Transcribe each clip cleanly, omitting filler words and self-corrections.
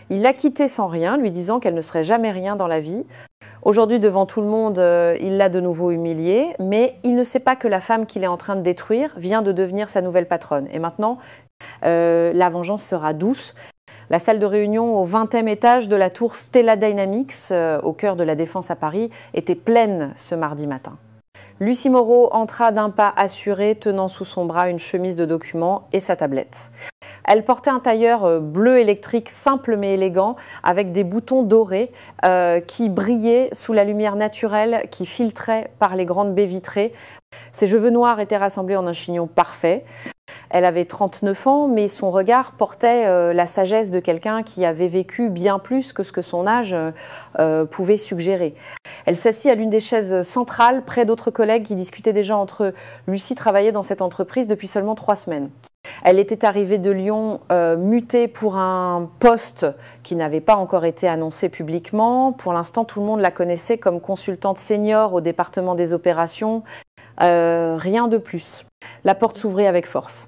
Il l'a quittée sans rien, lui disant qu'elle ne serait jamais rien dans la vie. Aujourd'hui, devant tout le monde, il l'a de nouveau humiliée, mais il ne sait pas que la femme qu'il est en train de détruire vient de devenir sa nouvelle patronne. Et maintenant, la vengeance sera douce. La salle de réunion au 20e étage de la tour Stella Dynamics, au cœur de la Défense à Paris, était pleine ce mardi matin. Lucie Moreau entra d'un pas assuré, tenant sous son bras une chemise de documents et sa tablette. Elle portait un tailleur bleu électrique simple mais élégant, avec des boutons dorés qui brillaient sous la lumière naturelle qui filtrait par les grandes baies vitrées. Ses cheveux noirs étaient rassemblés en un chignon parfait. Elle avait 39 ans, mais son regard portait la sagesse de quelqu'un qui avait vécu bien plus que ce que son âge pouvait suggérer. Elle s'assit à l'une des chaises centrales, près d'autres collègues qui discutaient déjà entre eux. Lucie travaillait dans cette entreprise depuis seulement 3 semaines. Elle était arrivée de Lyon mutée pour un poste qui n'avait pas encore été annoncé publiquement. Pour l'instant, tout le monde la connaissait comme consultante senior au département des opérations. Rien de plus. La porte s'ouvrit avec force.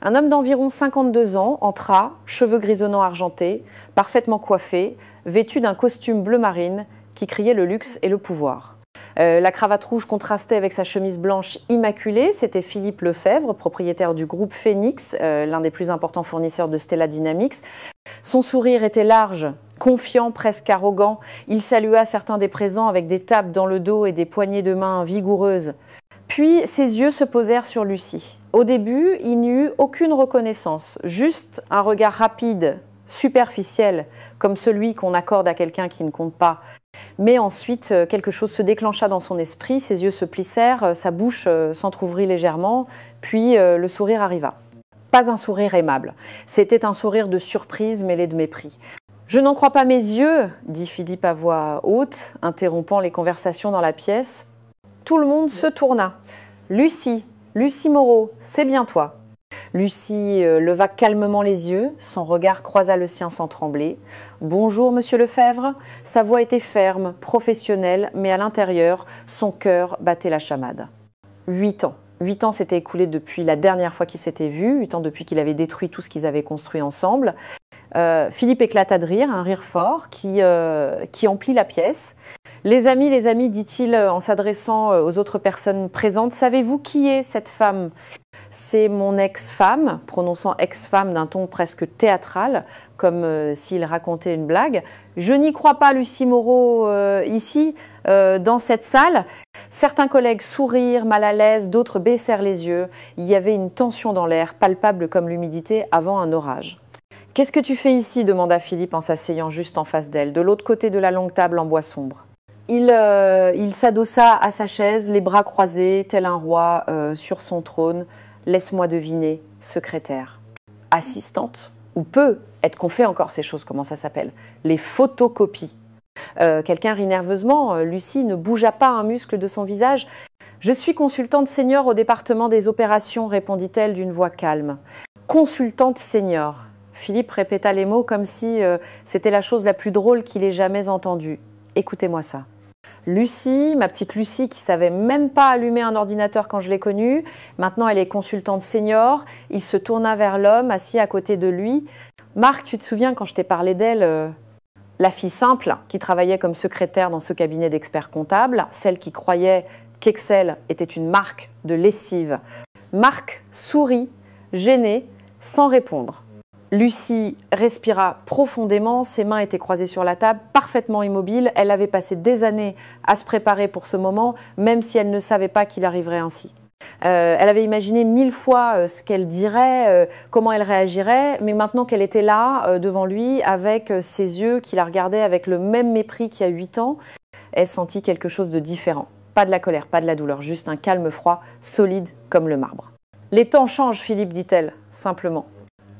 Un homme d'environ 52 ans entra, cheveux grisonnants argentés, parfaitement coiffé, vêtu d'un costume bleu marine qui criait le luxe et le pouvoir. La cravate rouge contrastait avec sa chemise blanche immaculée. C'était Philippe Lefebvre, propriétaire du groupe Phoenix, l'un des plus importants fournisseurs de Stella Dynamics. Son sourire était large, confiant, presque arrogant. Il salua certains des présents avec des tapes dans le dos et des poignées de main vigoureuses. Puis ses yeux se posèrent sur Lucie. Au début, il n'y eut aucune reconnaissance, juste un regard rapide, superficiel, comme celui qu'on accorde à quelqu'un qui ne compte pas. Mais ensuite, quelque chose se déclencha dans son esprit, ses yeux se plissèrent, sa bouche s'entr'ouvrit légèrement, puis le sourire arriva. Pas un sourire aimable, c'était un sourire de surprise mêlé de mépris. « Je n'en crois pas mes yeux », dit Philippe à voix haute, interrompant les conversations dans la pièce. Tout le monde se tourna. « Lucie Moreau, c'est bien toi ». Lucie leva calmement les yeux, son regard croisa le sien sans trembler. « Bonjour, monsieur Lefebvre ». Sa voix était ferme, professionnelle, mais à l'intérieur, son cœur battait la chamade. 8 ans. 8 ans s'étaient écoulés depuis la dernière fois qu'ils s'étaient vus, 8 ans depuis qu'il avait détruit tout ce qu'ils avaient construit ensemble. Philippe éclata de rire, un rire fort qui emplit la pièce. Les amis, dit-il en s'adressant aux autres personnes présentes, savez-vous qui est cette femme ? C'est mon ex-femme, prononçant ex-femme d'un ton presque théâtral, comme s'il racontait une blague. Je n'y crois pas, Lucie Moreau, ici, dans cette salle. Certains collègues sourirent, mal à l'aise, d'autres baissèrent les yeux. Il y avait une tension dans l'air, palpable comme l'humidité avant un orage. « Qu'est-ce que tu fais ici ?» demanda Philippe en s'asseyant juste en face d'elle, de l'autre côté de la longue table en bois sombre. Il s'adossa à sa chaise, les bras croisés, tel un roi sur son trône. Laisse-moi deviner, secrétaire. Assistante, ou peut être qu'on fait encore ces choses, comment ça s'appelle? Les photocopies. Quelqu'un rit nerveusement, Lucie ne bougea pas un muscle de son visage. « Je suis consultante senior au département des opérations, répondit-elle d'une voix calme. Consultante senior. Philippe répéta les mots comme si c'était la chose la plus drôle qu'il ait jamais entendue. Écoutez-moi ça. Lucie, ma petite Lucie qui savait même pas allumer un ordinateur quand je l'ai connue, maintenant elle est consultante senior. Il se tourna vers l'homme assis à côté de lui. Marc, tu te souviens quand je t'ai parlé d'elle, la fille simple qui travaillait comme secrétaire dans ce cabinet d'experts comptables, celle qui croyait qu'Excel était une marque de lessive. Marc sourit, gêné, sans répondre. Lucie respira profondément, ses mains étaient croisées sur la table, parfaitement immobile. Elle avait passé des années à se préparer pour ce moment, même si elle ne savait pas qu'il arriverait ainsi. Elle avait imaginé 1000 fois ce qu'elle dirait, comment elle réagirait, mais maintenant qu'elle était là, devant lui, avec ses yeux qui la regardaient avec le même mépris qu'il y a 8 ans, elle sentit quelque chose de différent. Pas de la colère, pas de la douleur, juste un calme froid, solide comme le marbre. « Les temps changent, Philippe, dit-elle, simplement.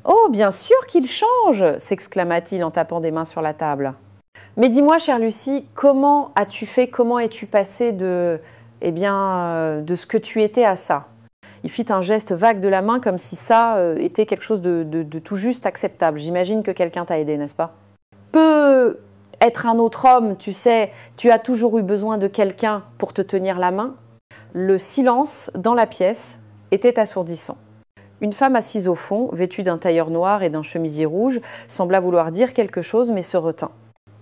« Oh, bien sûr qu'il change !» s'exclama-t-il en tapant des mains sur la table. « Mais dis-moi, chère Lucie, comment as-tu fait, comment es-tu passée de ce que tu étais à ça ?» Il fit un geste vague de la main comme si ça était quelque chose de tout juste acceptable. J'imagine que quelqu'un t'a aidé, n'est-ce pas ? Peut être un autre homme, tu sais, tu as toujours eu besoin de quelqu'un pour te tenir la main. Le silence dans la pièce était assourdissant. Une femme assise au fond, vêtue d'un tailleur noir et d'un chemisier rouge, sembla vouloir dire quelque chose mais se retint.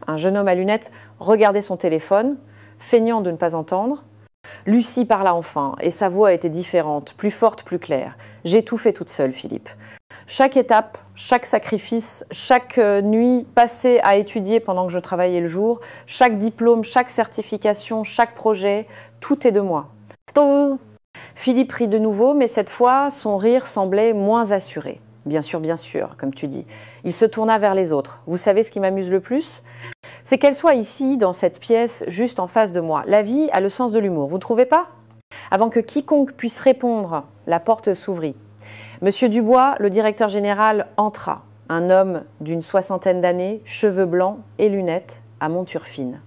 Un jeune homme à lunettes regardait son téléphone, feignant de ne pas entendre. Lucie parla enfin, et sa voix était différente, plus forte, plus claire. « J'ai tout fait toute seule, Philippe. Chaque étape, chaque sacrifice, chaque nuit passée à étudier pendant que je travaillais le jour, chaque diplôme, chaque certification, chaque projet, tout est de moi. » Philippe rit de nouveau, mais cette fois, son rire semblait moins assuré. « Bien sûr, comme tu dis. » Il se tourna vers les autres. « Vous savez ce qui m'amuse le plus ? C'est qu'elle soit ici, dans cette pièce, juste en face de moi. La vie a le sens de l'humour, vous ne trouvez pas ? » Avant que quiconque puisse répondre, la porte s'ouvrit. Monsieur Dubois, le directeur général, entra. Un homme d'une 60aine d'années, cheveux blancs et lunettes, à monture fine.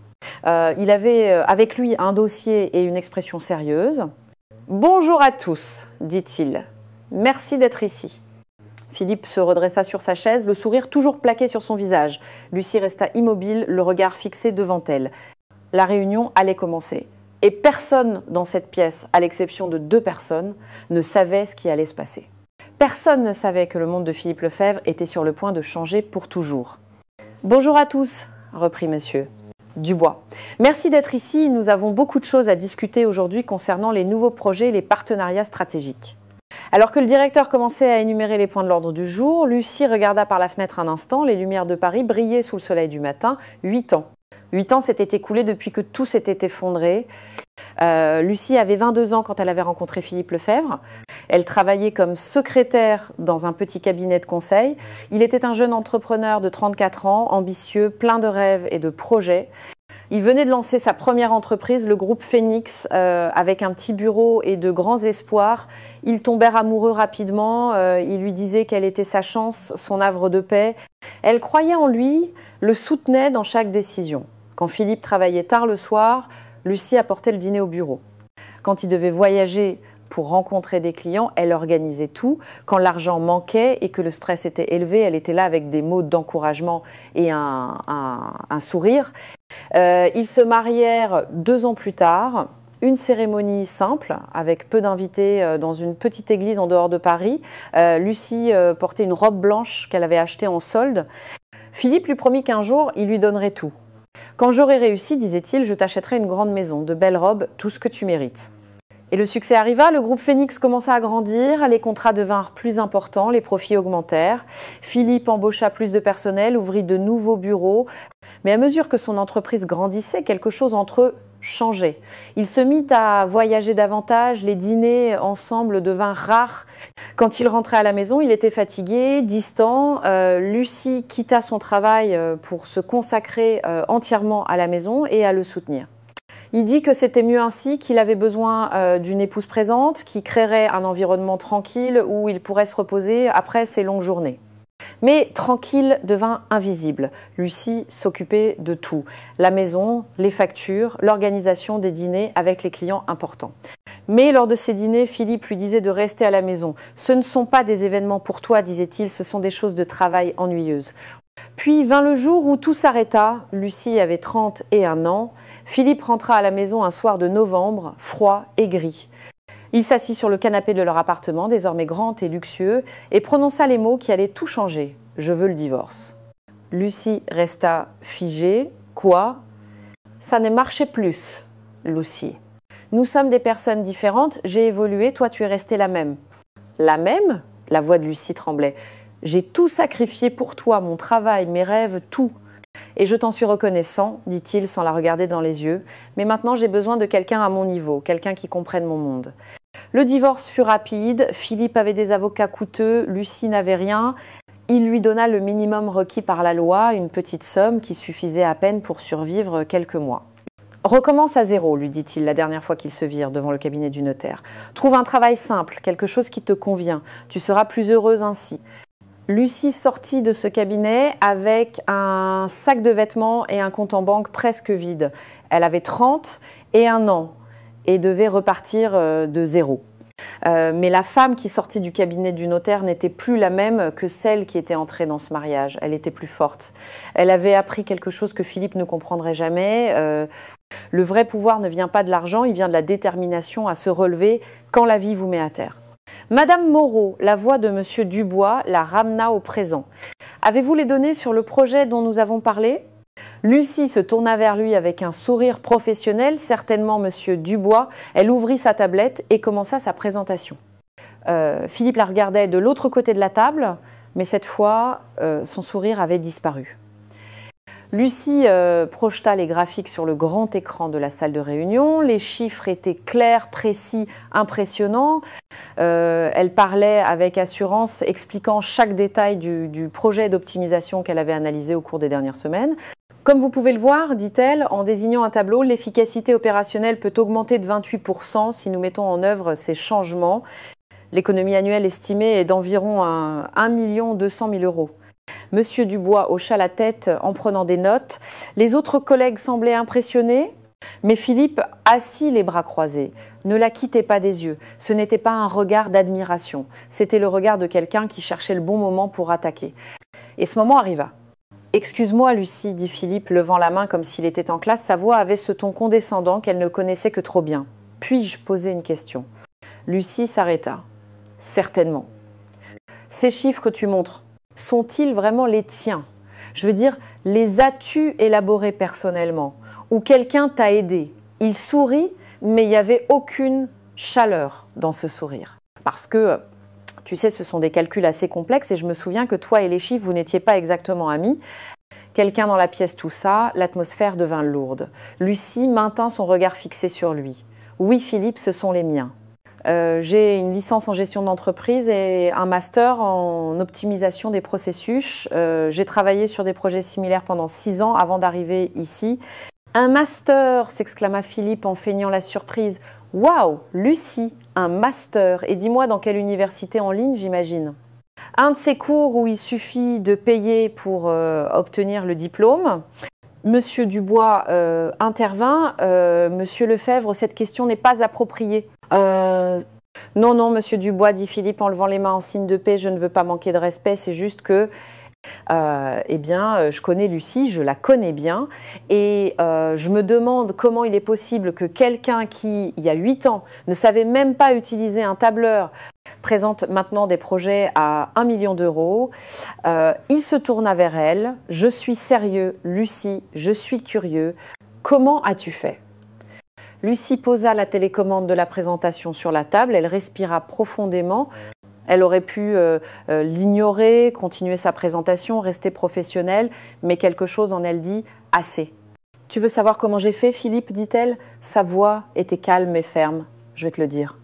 Il avait avec lui un dossier et une expression sérieuse. « Bonjour à tous, dit-il. Merci d'être ici. » Philippe se redressa sur sa chaise, le sourire toujours plaqué sur son visage. Lucie resta immobile, le regard fixé devant elle. La réunion allait commencer. Et personne dans cette pièce, à l'exception de 2 personnes, ne savait ce qui allait se passer. Personne ne savait que le monde de Philippe Lefebvre était sur le point de changer pour toujours. « Bonjour à tous, reprit monsieur Dubois. Merci d'être ici. Nous avons beaucoup de choses à discuter aujourd'hui concernant les nouveaux projets et les partenariats stratégiques. » Alors que le directeur commençait à énumérer les points de l'ordre du jour, Lucie regarda par la fenêtre un instant. Les lumières de Paris brillaient sous le soleil du matin. 8 ans. 8 ans s'étaient écoulés depuis que tout s'était effondré. Lucie avait 22 ans quand elle avait rencontré Philippe Lefebvre. Elle travaillait comme secrétaire dans un petit cabinet de conseil. Il était un jeune entrepreneur de 34 ans, ambitieux, plein de rêves et de projets. Il venait de lancer sa première entreprise, le groupe Phoenix, avec un petit bureau et de grands espoirs. Ils tombèrent amoureux rapidement. Il lui disait quelle était sa chance, son havre de paix. Elle croyait en lui, le soutenait dans chaque décision. Quand Philippe travaillait tard le soir, Lucie apportait le dîner au bureau. Quand il devait voyager pour rencontrer des clients, elle organisait tout. Quand l'argent manquait et que le stress était élevé, elle était là avec des mots d'encouragement et un sourire. Ils se marièrent 2 ans plus tard. Une cérémonie simple, avec peu d'invités dans une petite église en dehors de Paris. Lucie portait une robe blanche qu'elle avait achetée en solde. Philippe lui promit qu'un jour, il lui donnerait tout. « Quand j'aurai réussi, disait-il, je t'achèterai une grande maison, de belles robes, tout ce que tu mérites. » Et le succès arriva, le groupe Phoenix commença à grandir, les contrats devinrent plus importants, les profits augmentèrent. Philippe embaucha plus de personnel, ouvrit de nouveaux bureaux. Mais à mesure que son entreprise grandissait, quelque chose entre eux changeait. Il se mit à voyager davantage, les dîners ensemble devinrent rares. Quand il rentrait à la maison, il était fatigué, distant. Lucie quitta son travail pour se consacrer entièrement à la maison et à le soutenir. Il dit que c'était mieux ainsi, qu'il avait besoin d'une épouse présente, qui créerait un environnement tranquille où il pourrait se reposer après ses longues journées. Mais tranquille devint invisible. Lucie s'occupait de tout. La maison, les factures, l'organisation des dîners avec les clients importants. Mais lors de ces dîners, Philippe lui disait de rester à la maison. « Ce ne sont pas des événements pour toi, disait-il, ce sont des choses de travail ennuyeuses. » Puis vint le jour où tout s'arrêta. Lucie avait 31 ans. Philippe rentra à la maison un soir de novembre, froid et gris. Il s'assit sur le canapé de leur appartement, désormais grand et luxueux, et prononça les mots qui allaient tout changer. « Je veux le divorce. » Lucie resta figée. « Quoi ? Ça ne marchait plus, Lucie. Nous sommes des personnes différentes, j'ai évolué, toi tu es restée la même. » « La même ?» La voix de Lucie tremblait. « J'ai tout sacrifié pour toi, mon travail, mes rêves, tout. Et je t'en suis reconnaissant, dit-il sans la regarder dans les yeux. Mais maintenant j'ai besoin de quelqu'un à mon niveau, quelqu'un qui comprenne mon monde. » Le divorce fut rapide, Philippe avait des avocats coûteux, Lucie n'avait rien. Il lui donna le minimum requis par la loi, une petite somme qui suffisait à peine pour survivre quelques mois. « Recommence à zéro, lui dit-il la dernière fois qu'ils se virent devant le cabinet du notaire. Trouve un travail simple, quelque chose qui te convient. Tu seras plus heureuse ainsi. » Lucie sortit de ce cabinet avec un sac de vêtements et un compte en banque presque vide. Elle avait 31 ans et devait repartir de zéro. Mais la femme qui sortit du cabinet du notaire n'était plus la même que celle qui était entrée dans ce mariage. Elle était plus forte. Elle avait appris quelque chose que Philippe ne comprendrait jamais. Le vrai pouvoir ne vient pas de l'argent, il vient de la détermination à se relever quand la vie vous met à terre. Madame Moreau, la voix de Monsieur Dubois, la ramena au présent. Avez-vous les données sur le projet dont nous avons parlé ? Lucie se tourna vers lui avec un sourire professionnel, certainement Monsieur Dubois. Elle ouvrit sa tablette et commença sa présentation. Philippe la regardait de l'autre côté de la table, mais cette fois, son sourire avait disparu. Lucie projeta les graphiques sur le grand écran de la salle de réunion. Les chiffres étaient clairs, précis, impressionnants. Elle parlait avec assurance, expliquant chaque détail du projet d'optimisation qu'elle avait analysé au cours des dernières semaines. Comme vous pouvez le voir, dit-elle, en désignant un tableau, l'efficacité opérationnelle peut augmenter de 28% si nous mettons en œuvre ces changements. L'économie annuelle estimée est d'environ 1 200 000 euros. Monsieur Dubois hocha la tête en prenant des notes. Les autres collègues semblaient impressionnés, mais Philippe assit les bras croisés. Ne la quittait pas des yeux. Ce n'était pas un regard d'admiration. C'était le regard de quelqu'un qui cherchait le bon moment pour attaquer. Et ce moment arriva. « Excuse-moi, Lucie, dit Philippe, levant la main comme s'il était en classe. Sa voix avait ce ton condescendant qu'elle ne connaissait que trop bien. « Puis-je poser une question ?» Lucie s'arrêta. « Certainement. Ces chiffres que tu montres, sont-ils vraiment les tiens? Je veux dire, les as-tu élaborés personnellement? Ou quelqu'un t'a aidé? » Il sourit, mais il n'y avait aucune chaleur dans ce sourire. Parce que, tu sais, ce sont des calculs assez complexes et je me souviens que toi et les chiffres, vous n'étiez pas exactement amis. Quelqu'un dans la pièce toussa, l'atmosphère devint lourde. Lucie maintint son regard fixé sur lui. « Oui, Philippe, ce sont les miens. J'ai une licence en gestion d'entreprise et un master en optimisation des processus. J'ai travaillé sur des projets similaires pendant 6 ans avant d'arriver ici. »« Un master !» s'exclama Philippe en feignant la surprise. « Waouh, Lucie, un master! Et dis-moi dans quelle université en ligne, j'imagine ?» Un de ces cours où il suffit de payer pour obtenir le diplôme. Monsieur Dubois intervint. Monsieur Lefebvre, cette question n'est pas appropriée. Non, non, Monsieur Dubois, dit Philippe en levant les mains en signe de paix, je ne veux pas manquer de respect, c'est juste que, je connais Lucie, je la connais bien, et je me demande comment il est possible que quelqu'un qui, il y a 8 ans, ne savait même pas utiliser un tableur, présente maintenant des projets à 1 million d'euros. Il se tourna vers elle. « Je suis sérieux, Lucie, je suis curieux. Comment as-tu fait ?» Lucie posa la télécommande de la présentation sur la table. Elle respira profondément. Elle aurait pu l'ignorer, continuer sa présentation, rester professionnelle, mais quelque chose en elle dit « assez ». « Tu veux savoir comment j'ai fait, Philippe ?» dit-elle. Sa voix était calme et ferme. « Je vais te le dire. »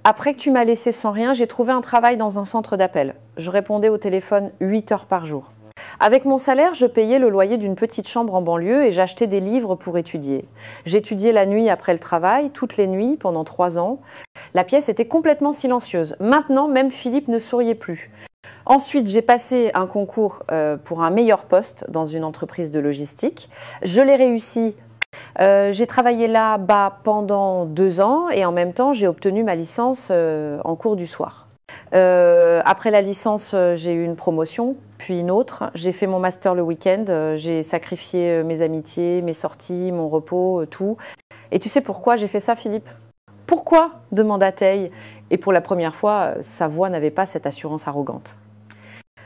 Après que tu m'as laissé sans rien, j'ai trouvé un travail dans un centre d'appel. Je répondais au téléphone 8 heures par jour. Avec mon salaire, je payais le loyer d'une petite chambre en banlieue et j'achetais des livres pour étudier. J'étudiais la nuit après le travail, toutes les nuits, pendant 3 ans. La pièce était complètement silencieuse. Maintenant, même Philippe ne souriait plus. Ensuite, j'ai passé un concours pour un meilleur poste dans une entreprise de logistique. Je l'ai réussi. J'ai travaillé là-bas pendant 2 ans et en même temps, j'ai obtenu ma licence en cours du soir. Après la licence, j'ai eu une promotion, puis une autre. J'ai fait mon master le week-end, j'ai sacrifié mes amitiés, mes sorties, mon repos, tout. Et tu sais pourquoi j'ai fait ça, Philippe ? Pourquoi ? Demanda-t-elle. Et pour la première fois, sa voix n'avait pas cette assurance arrogante.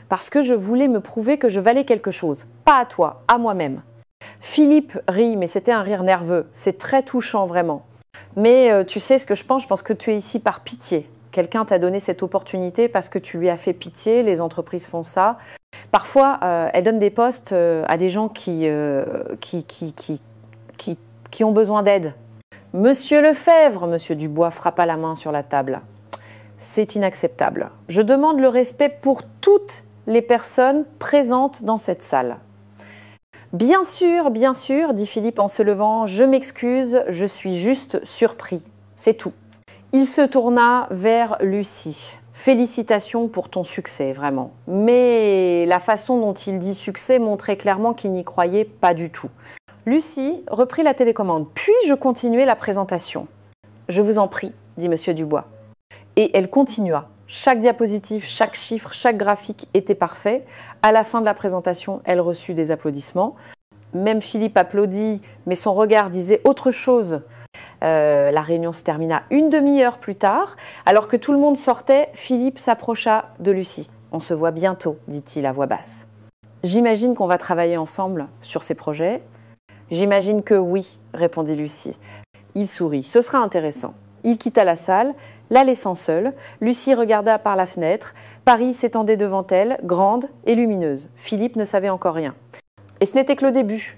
Parce que je voulais me prouver que je valais quelque chose. Pas à toi, à moi-même. Philippe rit, mais c'était un rire nerveux. C'est très touchant, vraiment. Mais tu sais ce que je pense que tu es ici par pitié. Quelqu'un t'a donné cette opportunité parce que tu lui as fait pitié, les entreprises font ça. Parfois, elles donnent des postes à des gens qui ont besoin d'aide. Monsieur Lefebvre, Monsieur Dubois frappa la main sur la table. C'est inacceptable. Je demande le respect pour toutes les personnes présentes dans cette salle. Bien sûr, dit Philippe en se levant, je m'excuse, je suis juste surpris. C'est tout. Il se tourna vers Lucie. Félicitations pour ton succès, vraiment. Mais la façon dont il dit succès montrait clairement qu'il n'y croyait pas du tout. Lucie reprit la télécommande. Puis-je continuer la présentation ? Je vous en prie, dit Monsieur Dubois. Et elle continua. Chaque diapositive, chaque chiffre, chaque graphique était parfait. À la fin de la présentation, elle reçut des applaudissements. Même Philippe applaudit, mais son regard disait autre chose. La réunion se termina une demi-heure plus tard. Alors que tout le monde sortait, Philippe s'approcha de Lucie. « On se voit bientôt », dit-il à voix basse. « J'imagine qu'on va travailler ensemble sur ces projets ?» « J'imagine que oui », répondit Lucie. Il sourit. « Ce sera intéressant. » Il quitta la salle, la laissant seule. Lucie regarda par la fenêtre. Paris s'étendait devant elle, grande et lumineuse. Philippe ne savait encore rien. Et ce n'était que le début.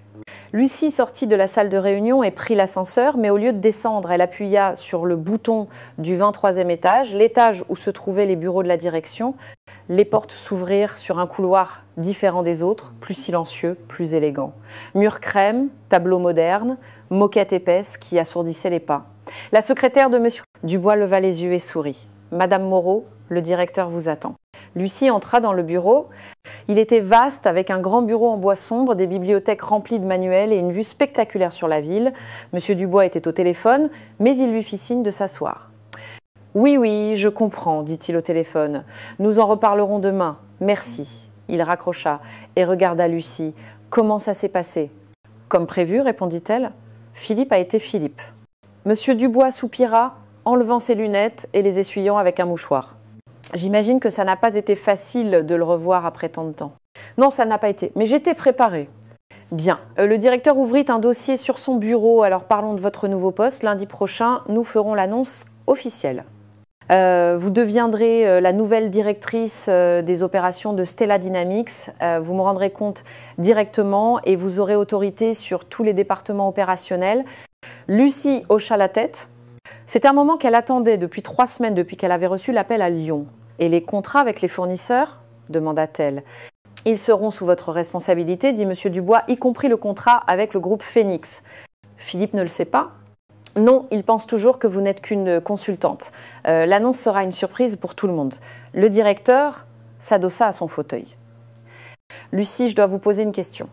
Lucie sortit de la salle de réunion et prit l'ascenseur, mais au lieu de descendre, elle appuya sur le bouton du 23e étage, l'étage où se trouvaient les bureaux de la direction. Les portes s'ouvrirent sur un couloir différent des autres, plus silencieux, plus élégant. Murs crème, tableaux modernes, moquettes épaisses qui assourdissaient les pas. La secrétaire de M. Dubois leva les yeux et sourit. « Madame Moreau, le directeur vous attend. » Lucie entra dans le bureau. Il était vaste, avec un grand bureau en bois sombre, des bibliothèques remplies de manuels et une vue spectaculaire sur la ville. M. Dubois était au téléphone, mais il lui fit signe de s'asseoir. « Oui, oui, je comprends, dit-il au téléphone. Nous en reparlerons demain. Merci. » Il raccrocha et regarda Lucie. « Comment ça s'est passé ?»« Comme prévu, répondit-elle. Philippe a été Philippe. » M. Dubois soupira, enlevant ses lunettes et les essuyant avec un mouchoir. J'imagine que ça n'a pas été facile de le revoir après tant de temps. Non, ça n'a pas été, mais j'étais préparée. Bien, le directeur ouvrit un dossier sur son bureau, alors parlons de votre nouveau poste. Lundi prochain, nous ferons l'annonce officielle. Vous deviendrez la nouvelle directrice des opérations de Stella Dynamics. Vous me rendrez compte directement et vous aurez autorité sur tous les départements opérationnels. Lucie hocha la tête. C'était un moment qu'elle attendait depuis 3 semaines, depuis qu'elle avait reçu l'appel à Lyon. « Et les contrats avec les fournisseurs ?» demanda-t-elle. « Ils seront sous votre responsabilité, dit M. Dubois, y compris le contrat avec le groupe Phoenix. » Philippe ne le sait pas. Non, il pense toujours que vous n'êtes qu'une consultante. L'annonce sera une surprise pour tout le monde. Le directeur s'adossa à son fauteuil. « Lucie, je dois vous poser une question.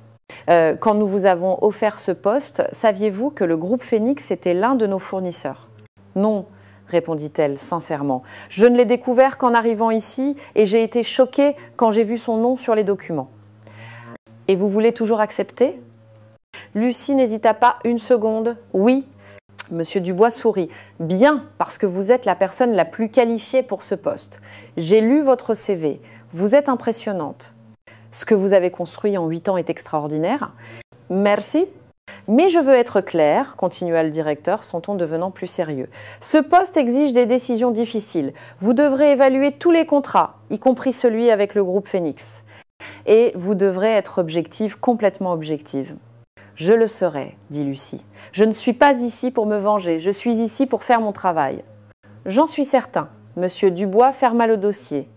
Quand nous vous avons offert ce poste, saviez-vous que le groupe Phoenix était l'un de nos fournisseurs ?»« Non, répondit-elle sincèrement. Je ne l'ai découvert qu'en arrivant ici et j'ai été choquée quand j'ai vu son nom sur les documents. Et vous voulez toujours accepter ? Lucie n'hésita pas une seconde. Oui. Monsieur Dubois sourit. Bien, parce que vous êtes la personne la plus qualifiée pour ce poste. J'ai lu votre CV. Vous êtes impressionnante. Ce que vous avez construit en 8 ans est extraordinaire. Merci. Mais je veux être clair, continua le directeur, son ton devenant plus sérieux. Ce poste exige des décisions difficiles. Vous devrez évaluer tous les contrats, y compris celui avec le groupe Phoenix. Et vous devrez être objective, complètement objective. Je le serai, dit Lucie. Je ne suis pas ici pour me venger, je suis ici pour faire mon travail. J'en suis certain. Monsieur Dubois ferma le dossier.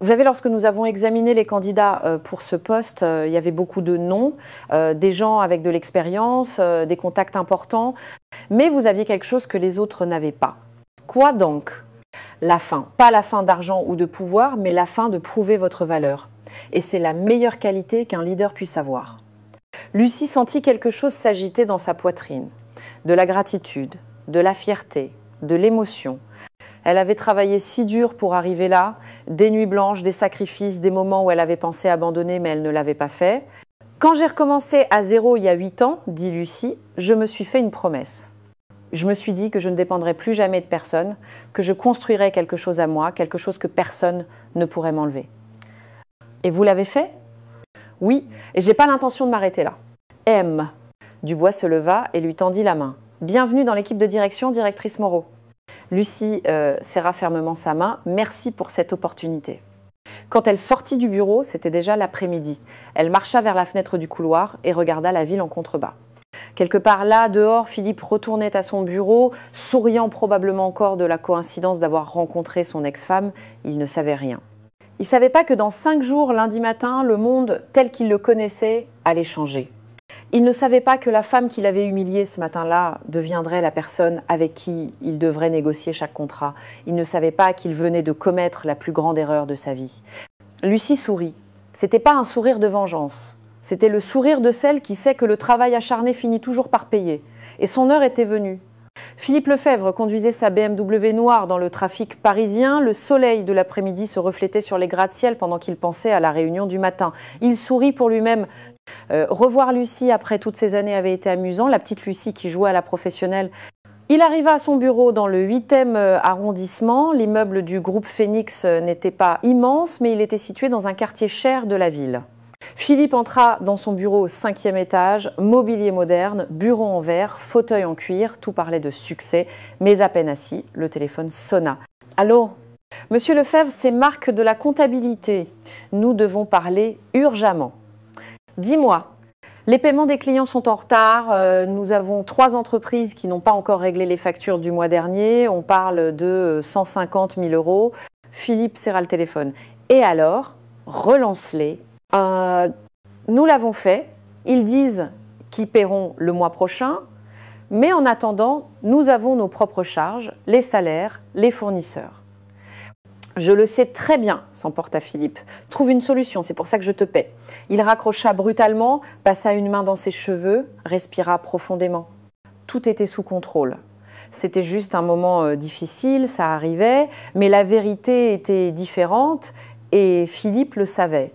Vous savez, lorsque nous avons examiné les candidats pour ce poste, il y avait beaucoup de noms, des gens avec de l'expérience, des contacts importants, mais vous aviez quelque chose que les autres n'avaient pas. Quoi donc? La faim. Pas la faim d'argent ou de pouvoir, mais la faim de prouver votre valeur. Et c'est la meilleure qualité qu'un leader puisse avoir. Lucie sentit quelque chose s'agiter dans sa poitrine. De la gratitude, de la fierté, de l'émotion. Elle avait travaillé si dur pour arriver là, des nuits blanches, des sacrifices, des moments où elle avait pensé abandonner mais elle ne l'avait pas fait. Quand j'ai recommencé à zéro il y a 8 ans, dit Lucie, je me suis fait une promesse. Je me suis dit que je ne dépendrais plus jamais de personne, que je construirais quelque chose à moi, quelque chose que personne ne pourrait m'enlever. Et vous l'avez fait? Oui, et j'ai pas l'intention de m'arrêter là. M. Dubois se leva et lui tendit la main. Bienvenue dans l'équipe de direction, directrice Moreau. Lucie serra fermement sa main. Merci pour cette opportunité. Quand elle sortit du bureau, c'était déjà l'après-midi. Elle marcha vers la fenêtre du couloir et regarda la ville en contrebas. Quelque part là, dehors, Philippe retournait à son bureau, souriant probablement encore de la coïncidence d'avoir rencontré son ex-femme. Il ne savait rien. Il ne savait pas que dans 5 jours, lundi matin, le monde tel qu'il le connaissait allait changer. Il ne savait pas que la femme qu'il avait humiliée ce matin-là deviendrait la personne avec qui il devrait négocier chaque contrat. Il ne savait pas qu'il venait de commettre la plus grande erreur de sa vie. Lucie sourit. C'était pas un sourire de vengeance. C'était le sourire de celle qui sait que le travail acharné finit toujours par payer. Et son heure était venue. Philippe Lefebvre conduisait sa BMW noire dans le trafic parisien. Le soleil de l'après-midi se reflétait sur les gratte-ciel pendant qu'il pensait à la réunion du matin. Il sourit pour lui-même. Revoir Lucie après toutes ces années avait été amusant. La petite Lucie qui jouait à la professionnelle Il arriva à son bureau dans le 8e arrondissement. L'immeuble du groupe Phoenix n'était pas immense, mais il était situé dans un quartier cher de la ville. Philippe entra dans son bureau au 5e étage, mobilier moderne, bureau en verre, fauteuil en cuir, tout parlait de succès, mais à peine assis, le téléphone sonna. « Allô ? Monsieur Lefebvre, c'est Marc de la comptabilité. Nous devons parler urgemment. Dis-moi, les paiements des clients sont en retard. Nous avons 3 entreprises qui n'ont pas encore réglé les factures du mois dernier. On parle de 150 000 euros. Philippe serra le téléphone. Et alors, relance-les. Nous l'avons fait. Ils disent qu'ils paieront le mois prochain. Mais en attendant, nous avons nos propres charges, les salaires, les fournisseurs. Je le sais très bien, s'emporta Philippe. Trouve une solution, c'est pour ça que je te paie. Il raccrocha brutalement, passa une main dans ses cheveux, respira profondément. Tout était sous contrôle. C'était juste un moment difficile, ça arrivait, mais la vérité était différente et Philippe le savait.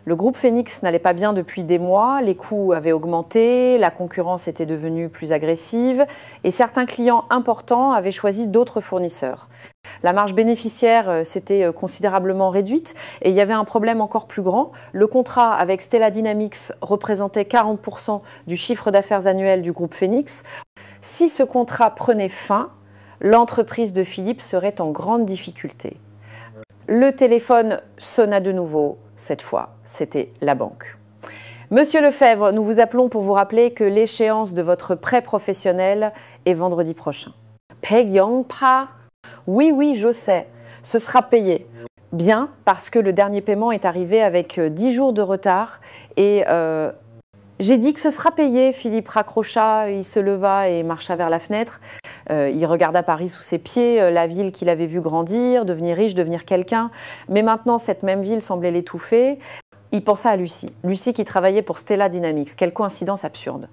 Le groupe Phoenix n'allait pas bien depuis des mois, les coûts avaient augmenté, la concurrence était devenue plus agressive et certains clients importants avaient choisi d'autres fournisseurs. La marge bénéficiaire s'était considérablement réduite et il y avait un problème encore plus grand. Le contrat avec Stella Dynamics représentait 40% du chiffre d'affaires annuel du groupe Phoenix. Si ce contrat prenait fin, l'entreprise de Philippe serait en grande difficulté. Le téléphone sonna de nouveau. Cette fois, c'était la banque. Monsieur Lefebvre, nous vous appelons pour vous rappeler que l'échéance de votre prêt professionnel est vendredi prochain. Payongpa ? Oui, je sais. Ce sera payé. Bien, parce que le dernier paiement est arrivé avec 10 jours de retard. Et j'ai dit que ce sera payé. Philippe raccrocha, il se leva et marcha vers la fenêtre. Il regarda Paris sous ses pieds, la ville qu'il avait vue grandir, devenir riche, devenir quelqu'un. Mais maintenant, cette même ville semblait l'étouffer. Il pensa à Lucie. Lucie qui travaillait pour Stella Dynamics. Quelle coïncidence absurde.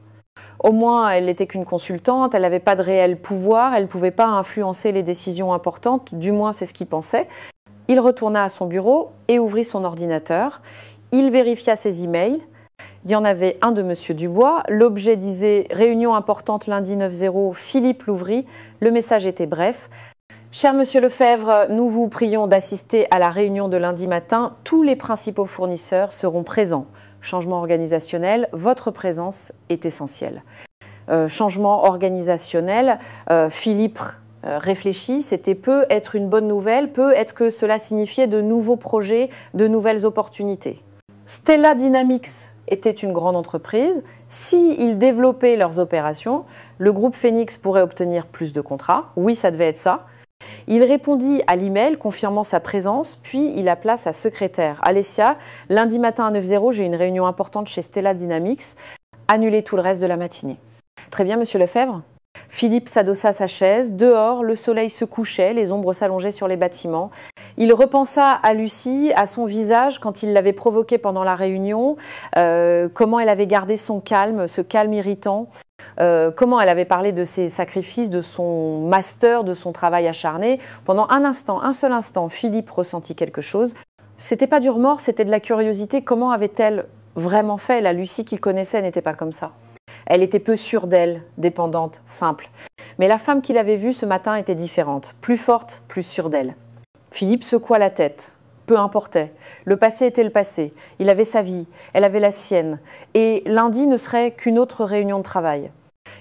Au moins, elle n'était qu'une consultante, elle n'avait pas de réel pouvoir, elle ne pouvait pas influencer les décisions importantes, du moins c'est ce qu'il pensait. Il retourna à son bureau et ouvrit son ordinateur. Il vérifia ses emails. Il y en avait un de Monsieur Dubois. L'objet disait « Réunion importante lundi 9-0 ». Philippe l'ouvrit. Le message était bref. « Cher Monsieur Lefebvre, nous vous prions d'assister à la réunion de lundi matin. Tous les principaux fournisseurs seront présents. Changement organisationnel, votre présence est essentielle. » Changement organisationnel, Philippe réfléchit, c'était peut être une bonne nouvelle, peut être que cela signifiait de nouveaux projets, de nouvelles opportunités. Stella Dynamics était une grande entreprise. S'ils développaient leurs opérations, le groupe Phoenix pourrait obtenir plus de contrats. Oui, ça devait être ça. Il répondit à l'email confirmant sa présence, puis il appela sa secrétaire. « Alessia, lundi matin à 9-0, j'ai une réunion importante chez Stella Dynamics. Annulez tout le reste de la matinée. » Très bien, Monsieur Lefebvre. Philippe s'adossa à sa chaise. Dehors, le soleil se couchait, les ombres s'allongeaient sur les bâtiments. Il repensa à Lucie, à son visage quand il l'avait provoquée pendant la réunion, comment elle avait gardé son calme, ce calme irritant. Comment elle avait parlé de ses sacrifices, de son master, de son travail acharné. Pendant un seul instant, Philippe ressentit quelque chose. C'était pas du remords, c'était de la curiosité. Comment avait-elle vraiment fait? La Lucie qu'il connaissait n'était pas comme ça. Elle était peu sûre d'elle, dépendante, simple. Mais la femme qu'il avait vue ce matin était différente, plus forte, plus sûre d'elle. Philippe secoua la tête. Peu importait. Le passé était le passé. Il avait sa vie, elle avait la sienne. Et lundi ne serait qu'une autre réunion de travail.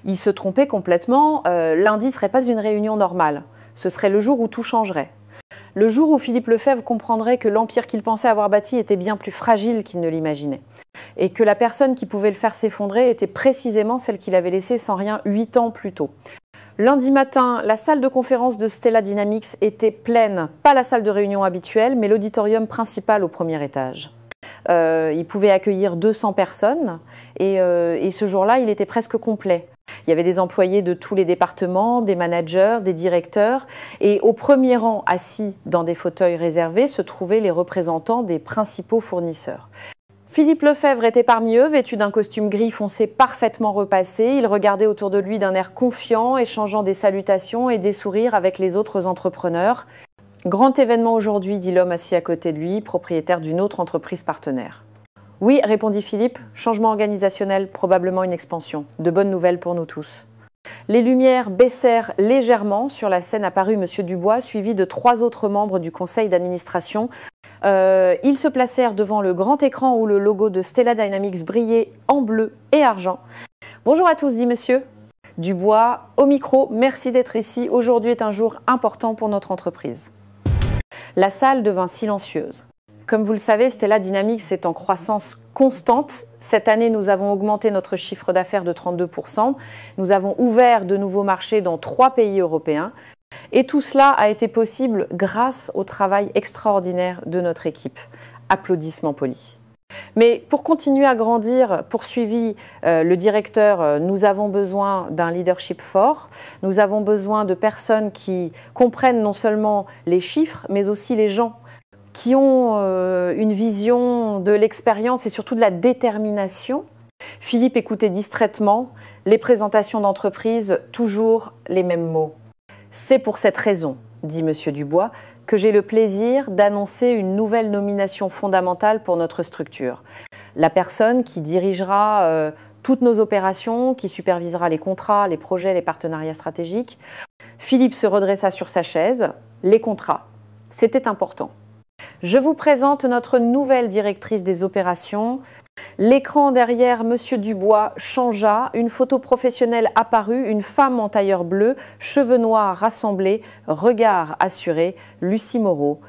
Il se trompait complètement. Lundi ne serait pas une réunion normale. Ce serait le jour où tout changerait. Le jour où Philippe Lefebvre comprendrait que l'empire qu'il pensait avoir bâti était bien plus fragile qu'il ne l'imaginait. Et que la personne qui pouvait le faire s'effondrer était précisément celle qu'il avait laissée sans rien 8 ans plus tôt. Lundi matin, la salle de conférence de Stella Dynamics était pleine. Pas la salle de réunion habituelle, mais l'auditorium principal au premier étage. Il pouvait accueillir 200 personnes et ce jour-là, il était presque complet. Il y avait des employés de tous les départements, des managers, des directeurs. Et au premier rang, assis dans des fauteuils réservés, se trouvaient les représentants des principaux fournisseurs. Philippe Lefebvre était parmi eux, vêtu d'un costume gris foncé parfaitement repassé. Il regardait autour de lui d'un air confiant, échangeant des salutations et des sourires avec les autres entrepreneurs. « Grand événement aujourd'hui », dit l'homme assis à côté de lui, propriétaire d'une autre entreprise partenaire. « Oui », répondit Philippe, « changement organisationnel, probablement une expansion. De bonnes nouvelles pour nous tous. » Les lumières baissèrent légèrement. Sur la scène apparut M. Dubois, suivi de 3 autres membres du conseil d'administration. Ils se placèrent devant le grand écran où le logo de Stella Dynamics brillait en bleu et argent. « Bonjour à tous », dit M. Dubois au micro. « Merci d'être ici. Aujourd'hui est un jour important pour notre entreprise. » La salle devint silencieuse. Comme vous le savez, Stella Dynamics est en croissance constante. Cette année, nous avons augmenté notre chiffre d'affaires de 32%. Nous avons ouvert de nouveaux marchés dans 3 pays européens. Et tout cela a été possible grâce au travail extraordinaire de notre équipe. Applaudissements polis. Mais pour continuer à grandir, poursuivit le directeur, nous avons besoin d'un leadership fort. Nous avons besoin de personnes qui comprennent non seulement les chiffres, mais aussi les gens, qui ont une vision de l'expérience et surtout de la détermination. Philippe écoutait distraitement les présentations d'entreprise, toujours les mêmes mots. « C'est pour cette raison, dit M. Dubois, que j'ai le plaisir d'annoncer une nouvelle nomination fondamentale pour notre structure. La personne qui dirigera toutes nos opérations, qui supervisera les contrats, les projets, les partenariats stratégiques. » Philippe se redressa sur sa chaise. Les contrats, c'était important. Je vous présente notre nouvelle directrice des opérations. L'écran derrière M. Dubois changea, une photo professionnelle apparut, une femme en tailleur bleu, cheveux noirs rassemblés, regard assuré, Lucie Moreau.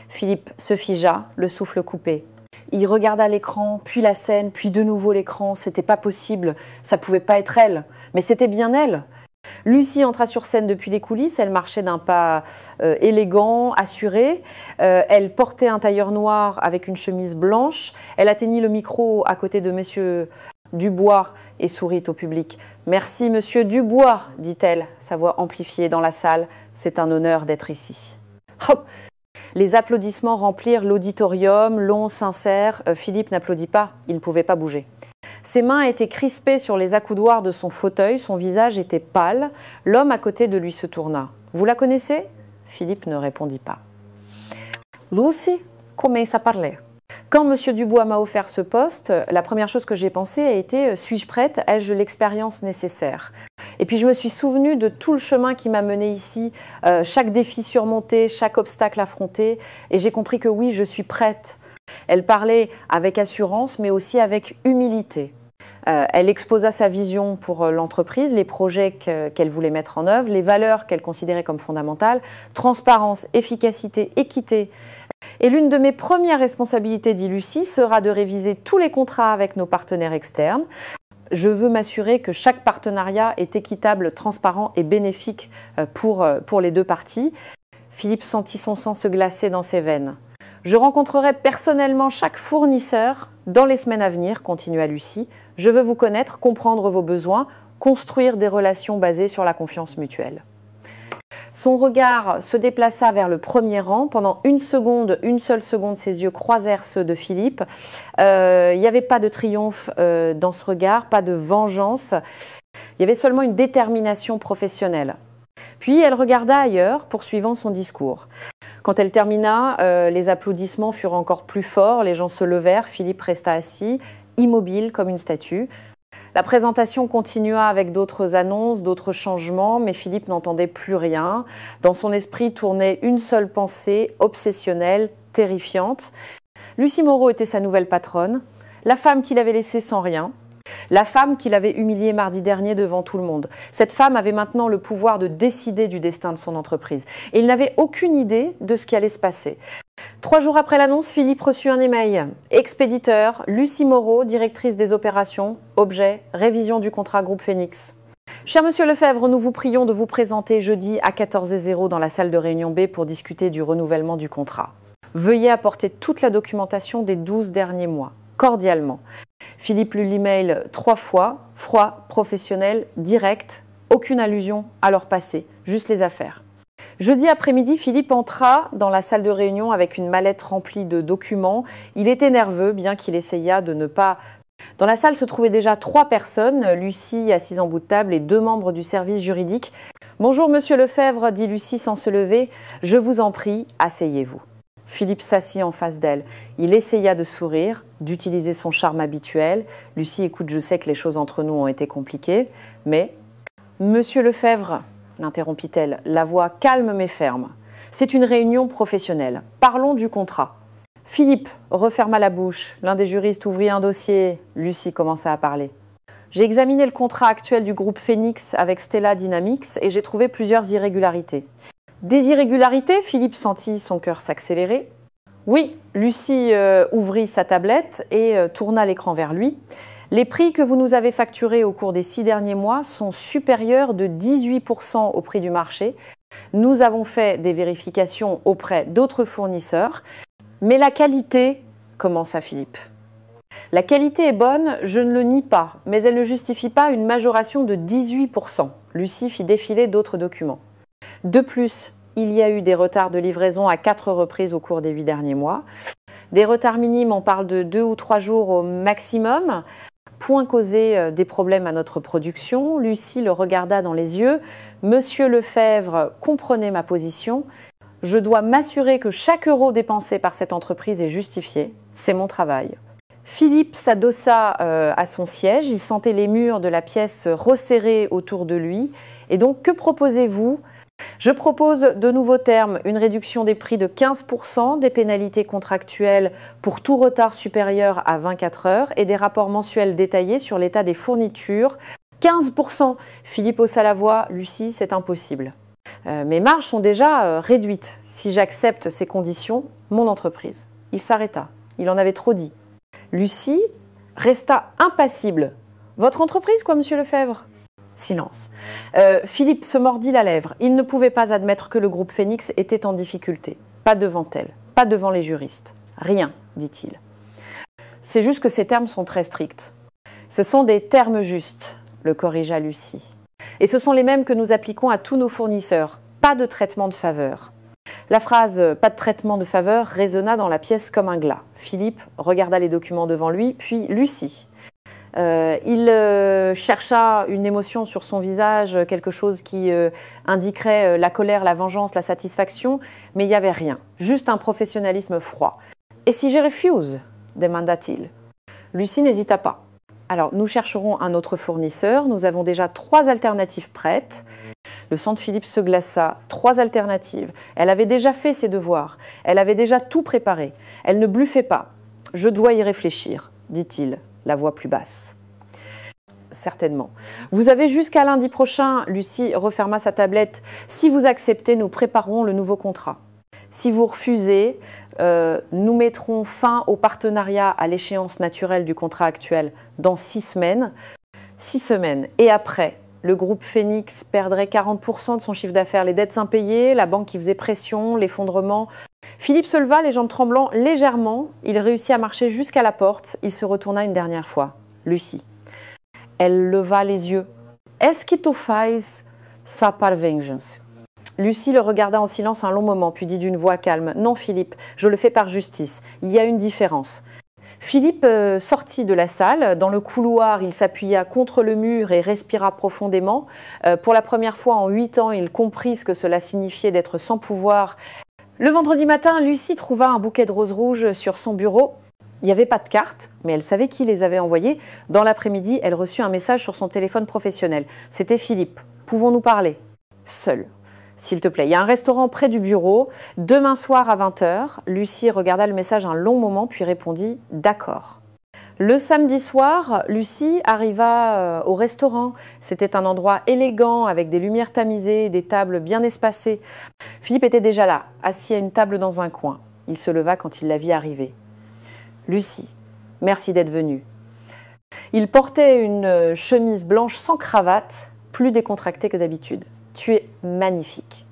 Philippe se figea, le souffle coupé. Il regarda l'écran, puis la scène, puis de nouveau l'écran. C'était pas possible, ça pouvait pas être elle, mais c'était bien elle. Lucie entra sur scène depuis les coulisses, elle marchait d'un pas élégant, assuré. Elle portait un tailleur noir avec une chemise blanche. Elle atteignit le micro à côté de M. Dubois et sourit au public. « Merci, Monsieur Dubois », dit-elle, sa voix amplifiée dans la salle. « C'est un honneur d'être ici. » Hop ! Les applaudissements remplirent l'auditorium, long, sincère. Philippe n'applaudit pas, il ne pouvait pas bouger. Ses mains étaient crispées sur les accoudoirs de son fauteuil, son visage était pâle. L'homme à côté de lui se tourna. « Vous la connaissez ?» Philippe ne répondit pas. Lucie commence à parler. Quand M. Dubois m'a offert ce poste, la première chose que j'ai pensée a été « Suis-je prête? Ai-je l'expérience nécessaire ?» Et puis je me suis souvenue de tout le chemin qui m'a menée ici, chaque défi surmonté, chaque obstacle affronté, et j'ai compris que oui, je suis prête. Elle parlait avec assurance, mais aussi avec humilité. Elle exposa sa vision pour l'entreprise, les projets qu'elle voulait mettre en œuvre, les valeurs qu'elle considérait comme fondamentales, transparence, efficacité, équité. Et l'une de mes premières responsabilités, dit Lucie, sera de réviser tous les contrats avec nos partenaires externes. Je veux m'assurer que chaque partenariat est équitable, transparent et bénéfique pour les 2 parties. Philippe sentit son sang se glacer dans ses veines. Je rencontrerai personnellement chaque fournisseur dans les semaines à venir, continua Lucie. Je veux vous connaître, comprendre vos besoins, construire des relations basées sur la confiance mutuelle. Son regard se déplaça vers le premier rang. Pendant une seule seconde, ses yeux croisèrent ceux de Philippe. Il n'y avait pas de triomphe dans ce regard, pas de vengeance. Il y avait seulement une détermination professionnelle. Puis elle regarda ailleurs, poursuivant son discours. Quand elle termina, les applaudissements furent encore plus forts, les gens se levèrent, Philippe resta assis, immobile comme une statue. La présentation continua avec d'autres annonces, d'autres changements, mais Philippe n'entendait plus rien. Dans son esprit tournait une seule pensée, obsessionnelle, terrifiante. Lucie Moreau était sa nouvelle patronne, la femme qu'il avait laissée sans rien. La femme qu'il avait humiliée mardi dernier devant tout le monde. Cette femme avait maintenant le pouvoir de décider du destin de son entreprise. Et il n'avait aucune idée de ce qui allait se passer. 3 jours après l'annonce, Philippe reçut un email. Expéditeur, Lucie Moreau, directrice des opérations, objet, révision du contrat Groupe Phoenix. Cher Monsieur Lefebvre, nous vous prions de vous présenter jeudi à 14h00 dans la salle de réunion B pour discuter du renouvellement du contrat. Veuillez apporter toute la documentation des 12 derniers mois. Cordialement. Philippe lut l'email 3 fois, froid, professionnel, direct, aucune allusion à leur passé, juste les affaires. Jeudi après-midi, Philippe entra dans la salle de réunion avec une mallette remplie de documents. Il était nerveux, bien qu'il essaya de ne pas... Dans la salle se trouvaient déjà 3 personnes, Lucie assise en bout de table et 2 membres du service juridique. « Bonjour Monsieur Lefebvre », dit Lucie sans se lever, « je vous en prie, asseyez-vous ». Philippe s'assit en face d'elle. Il essaya de sourire, d'utiliser son charme habituel. « Lucie, écoute, je sais que les choses entre nous ont été compliquées, mais Monsieur Lefebvre, l'interrompit-elle, la voix calme mais ferme. C'est une réunion professionnelle. Parlons du contrat. Philippe referma la bouche. L'un des juristes ouvrit un dossier. Lucie commença à parler. J'ai examiné le contrat actuel du groupe Phoenix avec Stella Dynamics et j'ai trouvé plusieurs irrégularités. Des irrégularités? Philippe sentit son cœur s'accélérer. Oui, Lucie ouvrit sa tablette et tourna l'écran vers lui. Les prix que vous nous avez facturés au cours des 6 derniers mois sont supérieurs de 18% au prix du marché. Nous avons fait des vérifications auprès d'autres fournisseurs. Mais la qualité, commença Philippe. La qualité est bonne, je ne le nie pas, mais elle ne justifie pas une majoration de 18%. Lucie fit défiler d'autres documents. De plus, il y a eu des retards de livraison à 4 reprises au cours des 8 derniers mois. Des retards minimes, on parle de 2 ou 3 jours au maximum. Point causé des problèmes à notre production. Lucie le regarda dans les yeux. Monsieur Lefebvre comprenait ma position. Je dois m'assurer que chaque euro dépensé par cette entreprise est justifié. C'est mon travail. Philippe s'adossa à son siège. Il sentait les murs de la pièce resserrés autour de lui. Et donc, que proposez-vous ? Je propose de nouveaux termes, une réduction des prix de 15%, des pénalités contractuelles pour tout retard supérieur à 24 heures et des rapports mensuels détaillés sur l'état des fournitures. 15%. Philippe haussa la voix. Lucie, c'est impossible. Mes marges sont déjà réduites. Si j'accepte ces conditions, mon entreprise. Il s'arrêta. Il en avait trop dit. Lucie resta impassible. Votre entreprise, quoi, monsieur Lefebvre ? Silence. Philippe se mordit la lèvre. Il ne pouvait pas admettre que le groupe Phoenix était en difficulté. Pas devant elle, pas devant les juristes. Rien, dit-il. C'est juste que ces termes sont très stricts. Ce sont des termes justes, le corrigea Lucie. Et ce sont les mêmes que nous appliquons à tous nos fournisseurs. Pas de traitement de faveur. La phrase « pas de traitement de faveur » résonna dans la pièce comme un glas. Philippe regarda les documents devant lui, puis Lucie. Il chercha une émotion sur son visage, quelque chose qui indiquerait la colère, la vengeance, la satisfaction, mais il n'y avait rien, juste un professionnalisme froid. « Et si je refuse ?» demanda-t-il. Lucie n'hésita pas. « Alors, nous chercherons un autre fournisseur, nous avons déjà 3 alternatives prêtes. » Le sang de Philippe se glaça. 3 alternatives. Elle avait déjà fait ses devoirs, elle avait déjà tout préparé. Elle ne bluffait pas. « Je dois y réfléchir », dit-il. La voix plus basse. Certainement. Vous avez jusqu'à lundi prochain, Lucie referma sa tablette. Si vous acceptez, nous préparerons le nouveau contrat. Si vous refusez, nous mettrons fin au partenariat à l'échéance naturelle du contrat actuel dans 6 semaines. 6 semaines. Et après, le groupe Phoenix perdrait 40% de son chiffre d'affaires. Les dettes impayées, la banque qui faisait pression, l'effondrement. Philippe se leva, les jambes tremblant légèrement. Il réussit à marcher jusqu'à la porte. Il se retourna une dernière fois. Lucie. Elle leva les yeux. « Est-ce que tu fais ça par vengeance ?» Lucie le regarda en silence un long moment, puis dit d'une voix calme. « Non, Philippe, je le fais par justice. Il y a une différence. » Philippe sortit de la salle. Dans le couloir, il s'appuya contre le mur et respira profondément. Pour la première fois en 8 ans, il comprit ce que cela signifiait d'être sans pouvoir. Le vendredi matin, Lucie trouva un bouquet de roses rouges sur son bureau. Il n'y avait pas de carte, mais elle savait qui les avait envoyées. Dans l'après-midi, elle reçut un message sur son téléphone professionnel. C'était Philippe. « Pouvons-nous parler ?»« Seul. S'il te plaît. Il y a un restaurant près du bureau. Demain soir à 20h. » Lucie regarda le message un long moment, puis répondit « D'accord. » Le samedi soir, Lucie arriva au restaurant. C'était un endroit élégant avec des lumières tamisées, des tables bien espacées. Philippe était déjà là, assis à une table dans un coin. Il se leva quand il la vit arriver. « Lucie, merci d'être venue. » Il portait une chemise blanche sans cravate, plus décontractée que d'habitude. « Tu es magnifique. »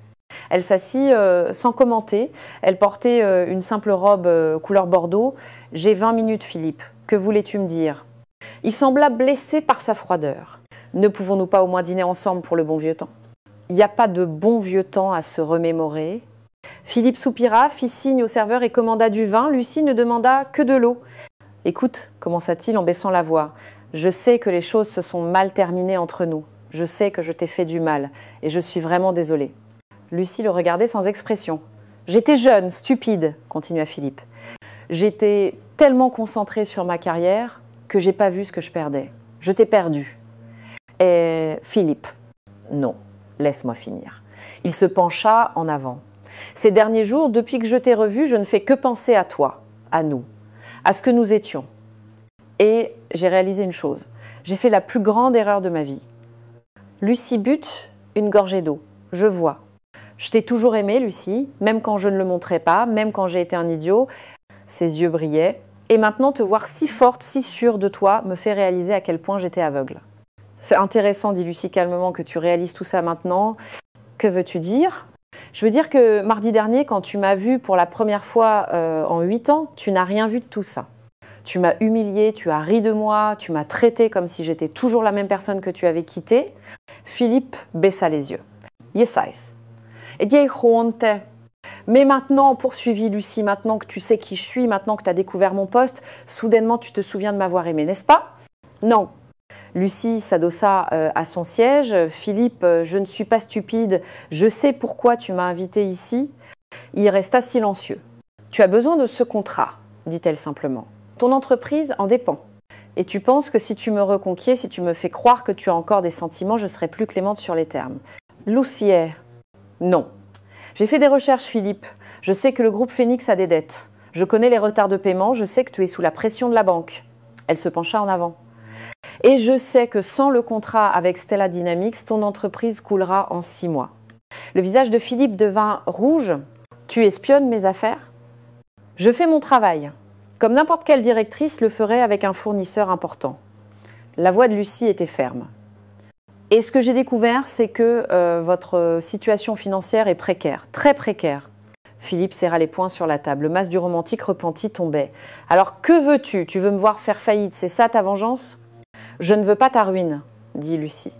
Elle s'assit sans commenter. Elle portait une simple robe couleur bordeaux. « J'ai 20 minutes, Philippe. Que voulais-tu me dire ?» Il sembla blessé par sa froideur. « Ne pouvons-nous pas au moins dîner ensemble pour le bon vieux temps ?» Il n'y a pas de bon vieux temps à se remémorer. Philippe soupira, fit signe au serveur et commanda du vin. Lucie ne demanda que de l'eau. « Écoute, » commença-t-il en baissant la voix, « je sais que les choses se sont mal terminées entre nous. Je sais que je t'ai fait du mal et je suis vraiment désolée. » Lucie le regardait sans expression. « J'étais jeune, stupide, » continua Philippe. « J'étais tellement concentrée sur ma carrière que j'ai pas vu ce que je perdais. Je t'ai perdu. » Et Philippe, Non, laisse-moi finir. Il se pencha en avant. Ces derniers jours, depuis que je t'ai revu, je ne fais que penser à toi, à nous, à ce que nous étions. Et j'ai réalisé une chose. J'ai fait la plus grande erreur de ma vie. Lucie bute une gorgée d'eau. Je vois. Je t'ai toujours aimée, Lucie, même quand je ne le montrais pas, même quand j'ai été un idiot. Ses yeux brillaient. Et maintenant, te voir si forte, si sûre de toi, me fait réaliser à quel point j'étais aveugle. C'est intéressant, dit Lucie calmement, que tu réalises tout ça maintenant. Que veux-tu dire ? Je veux dire que mardi dernier, quand tu m'as vue pour la première fois en 8 ans, tu n'as rien vu de tout ça. Tu m'as humiliée, tu as ri de moi, tu m'as traitée comme si j'étais toujours la même personne que tu avais quittée. Philippe baissa les yeux. Yes, et dit honte. Mais maintenant, poursuivit Lucie, maintenant que tu sais qui je suis, maintenant que tu as découvert mon poste, soudainement tu te souviens de m'avoir aimé, n'est-ce pas ? Non. Lucie s'adossa à son siège. Philippe, je ne suis pas stupide, je sais pourquoi tu m'as invité ici. Il resta silencieux. Tu as besoin de ce contrat, dit-elle simplement. Ton entreprise en dépend. Et tu penses que si tu me reconquiers, si tu me fais croire que tu as encore des sentiments, je serai plus clémente sur les termes. Lucie, non. J'ai fait des recherches, Philippe. Je sais que le groupe Phoenix a des dettes. Je connais les retards de paiement, je sais que tu es sous la pression de la banque. Elle se pencha en avant. Et je sais que sans le contrat avec Stella Dynamics, ton entreprise coulera en 6 mois. Le visage de Philippe devint rouge. Tu espionnes mes affaires ? Je fais mon travail, comme n'importe quelle directrice le ferait avec un fournisseur important. La voix de Lucie était ferme. Et ce que j'ai découvert, c'est que votre situation financière est précaire, très précaire. Philippe serra les poings sur la table. Le masque du romantique repenti tombait. Alors que veux-tu ? Tu veux me voir faire faillite, c'est ça ta vengeance ? Je ne veux pas ta ruine, dit Lucie.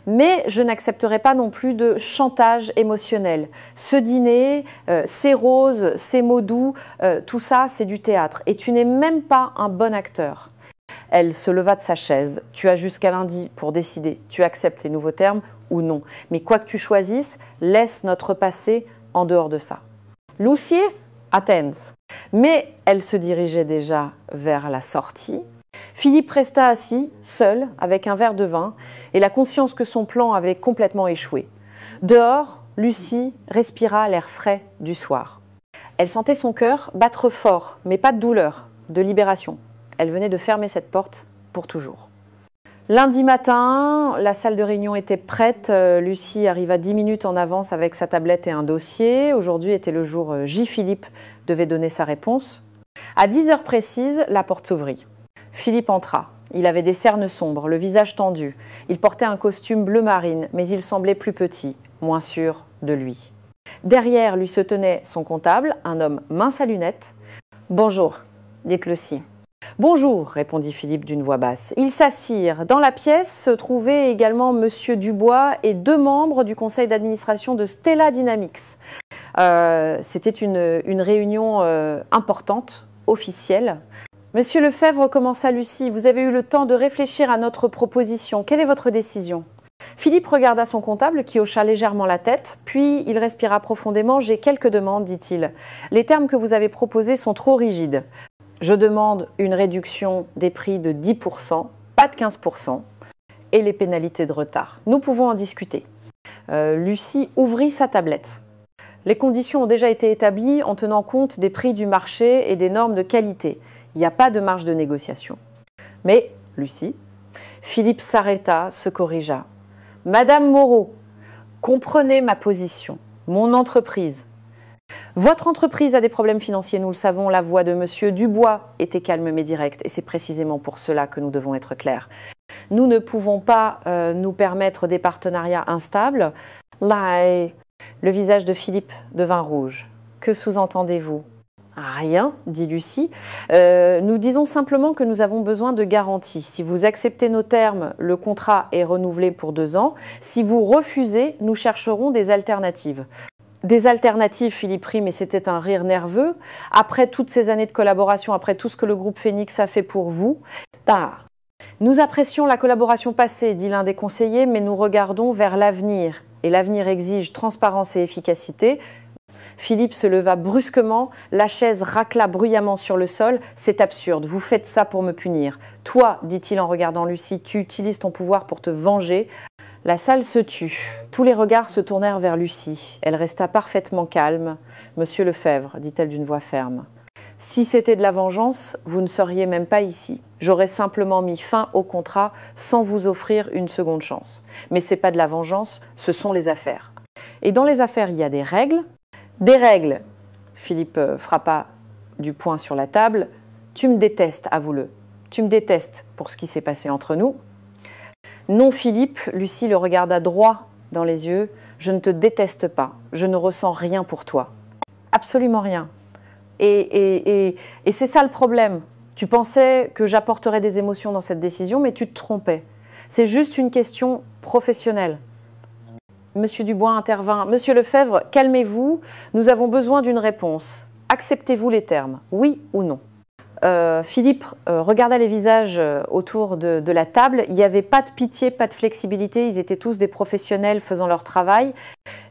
Mais je n'accepterai pas non plus de chantage émotionnel. Ce dîner, ces roses, ces mots doux, tout ça, c'est du théâtre. Et tu n'es même pas un bon acteur. Elle se leva de sa chaise. Tu as jusqu'à lundi pour décider. Tu acceptes les nouveaux termes ou non. Mais quoi que tu choisisses, laisse notre passé en dehors de ça. Lucie, attends. Mais elle se dirigeait déjà vers la sortie. Philippe resta assis, seul, avec un verre de vin, et la conscience que son plan avait complètement échoué. Dehors, Lucie respira l'air frais du soir. Elle sentait son cœur battre fort, mais pas de douleur, de libération. Elle venait de fermer cette porte pour toujours. Lundi matin, la salle de réunion était prête. Lucie arriva 10 minutes en avance avec sa tablette et un dossier. Aujourd'hui était le jour J. Philippe devait donner sa réponse. À 10 heures précises, la porte s'ouvrit. Philippe entra. Il avait des cernes sombres, le visage tendu. Il portait un costume bleu marine, mais il semblait plus petit, moins sûr de lui. Derrière lui se tenait son comptable, un homme mince à lunettes. « Bonjour », dit Lucie. « Bonjour », répondit Philippe d'une voix basse. Ils s'assirent. Dans la pièce se trouvaient également Monsieur Dubois et 2 membres du conseil d'administration de Stella Dynamics. C'était une réunion importante, officielle. Monsieur Lefebvre, commença Lucie, vous avez eu le temps de réfléchir à notre proposition. Quelle est votre décision ? Philippe regarda son comptable qui hocha légèrement la tête, puis il respira profondément. « J'ai quelques demandes, dit-il. Les termes que vous avez proposés sont trop rigides. Je demande une réduction des prix de 10%, pas de 15%, et les pénalités de retard. Nous pouvons en discuter. » Lucie ouvrit sa tablette. Les conditions ont déjà été établies en tenant compte des prix du marché et des normes de qualité. Il n'y a pas de marge de négociation. Mais, Lucie, Philippe s'arrêta, se corrigea. « Madame Moreau, comprenez ma position, mon entreprise. Votre entreprise a des problèmes financiers, nous le savons. La voix de Monsieur Dubois était calme mais directe. Et c'est précisément pour cela que nous devons être clairs. Nous ne pouvons pas nous permettre des partenariats instables. » Là, le visage de Philippe devint rouge. « Que sous-entendez-vous » ? Rien, dit Lucie. Nous disons simplement que nous avons besoin de garanties. Si vous acceptez nos termes, le contrat est renouvelé pour 2 ans. Si vous refusez, nous chercherons des alternatives. Des alternatives, Philippe rit, mais c'était un rire nerveux. Après toutes ces années de collaboration, après tout ce que le groupe Phoenix a fait pour vous, nous apprécions la collaboration passée, dit l'un des conseillers, mais nous regardons vers l'avenir. Et l'avenir exige transparence et efficacité. Philippe se leva brusquement, la chaise racla bruyamment sur le sol. « C'est absurde, vous faites ça pour me punir. Toi, dit-il en regardant Lucie, tu utilises ton pouvoir pour te venger. La salle se tut. Tous les regards se tournèrent vers Lucie. Elle resta parfaitement calme. « Monsieur Lefebvre, dit-elle d'une voix ferme, si c'était de la vengeance, vous ne seriez même pas ici. J'aurais simplement mis fin au contrat sans vous offrir une seconde chance. Mais ce n'est pas de la vengeance, ce sont les affaires. Et dans les affaires, il y a des règles. Des règles, Philippe frappa du poing sur la table. Tu me détestes, avoue-le. Tu me détestes pour ce qui s'est passé entre nous. Non, Philippe, Lucie le regarda droit dans les yeux. Je ne te déteste pas. Je ne ressens rien pour toi. Absolument rien. Et c'est ça le problème. Tu pensais que j'apporterais des émotions dans cette décision, mais tu te trompais. C'est juste une question professionnelle. Monsieur Dubois intervint. Monsieur Lefebvre, calmez-vous. Nous avons besoin d'une réponse. Acceptez-vous les termes, oui ou non? Philippe regarda les visages autour de la table. Il n'y avait pas de pitié, pas de flexibilité. Ils étaient tous des professionnels faisant leur travail.